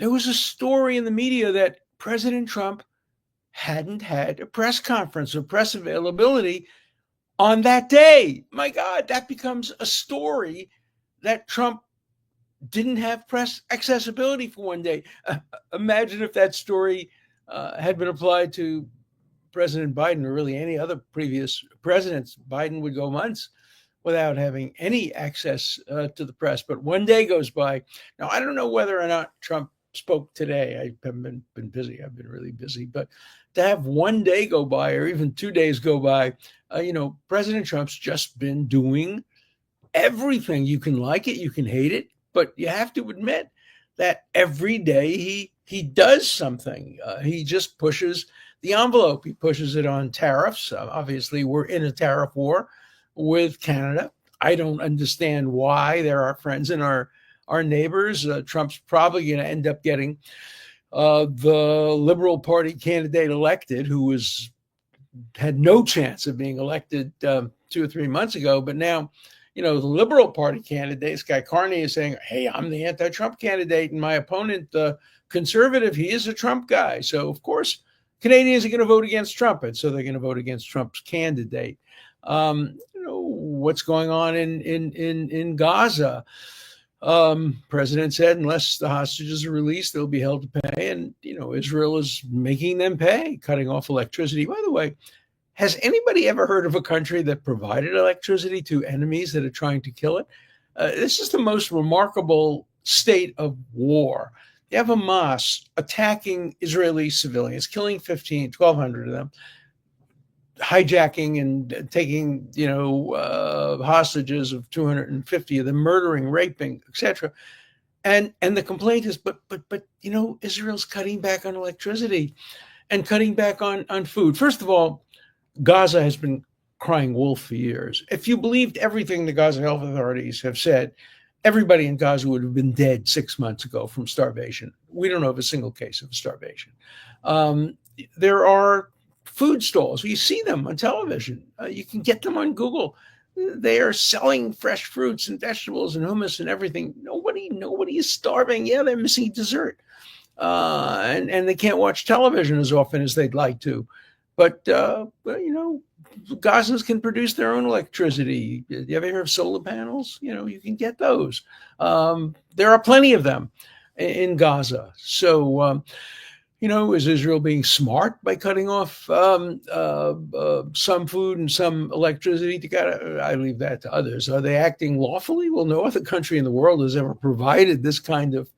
there was a story in the media that President Trump hadn't had a press conference or press availability on that day. My God, that becomes a story that Trump didn't have press accessibility for one day. Imagine if that story had been applied to President Biden or really any other previous presidents. Biden would go months without having any access to the press. But one day goes by. Now, I don't know whether or not Trump spoke today. I haven't been busy. I've been really busy. But to have one day go by or even 2 days go by, President Trump's just been doing everything. You can like it, you can hate it, but you have to admit that every day he does something. He just pushes the envelope. He pushes it on tariffs. Obviously, we're in a tariff war with Canada. I don't understand why. They're our friends and our neighbors. Trump's probably going to end up getting the Liberal Party candidate elected, who had no chance of being elected 2 or 3 months ago. But now, the Liberal Party candidate, this guy Carney, is saying, hey, I'm the anti-Trump candidate, and my opponent, the conservative, he is a Trump guy. So, of course, Canadians are going to vote against Trump, and so they're going to vote against Trump's candidate. What's going on in Gaza? President said, unless the hostages are released, they'll be held to pay. And, Israel is making them pay, cutting off electricity. By the way, has anybody ever heard of a country that provided electricity to enemies that are trying to kill it? This is the most remarkable state of war. You have Hamas attacking Israeli civilians, killing 1,200 of them, hijacking and taking, hostages of 250 of them, murdering, raping, etc. And the complaint is, but Israel's cutting back on electricity and cutting back on food. First of all, Gaza has been crying wolf for years. If you believed everything the Gaza health authorities have said, everybody in Gaza would have been dead 6 months ago from starvation. We don't know of a single case of starvation. There are food stalls. You see them on television. You can get them on Google. They are selling fresh fruits and vegetables and hummus and everything. Nobody is starving. Yeah, they're missing dessert. And they can't watch television as often as they'd like to. But, Gazans can produce their own electricity. You ever hear of solar panels? You can get those. There are plenty of them in Gaza. So, is Israel being smart by cutting off some food and some electricity? I leave that to others. Are they acting lawfully? Well, no other country in the world has ever provided this kind of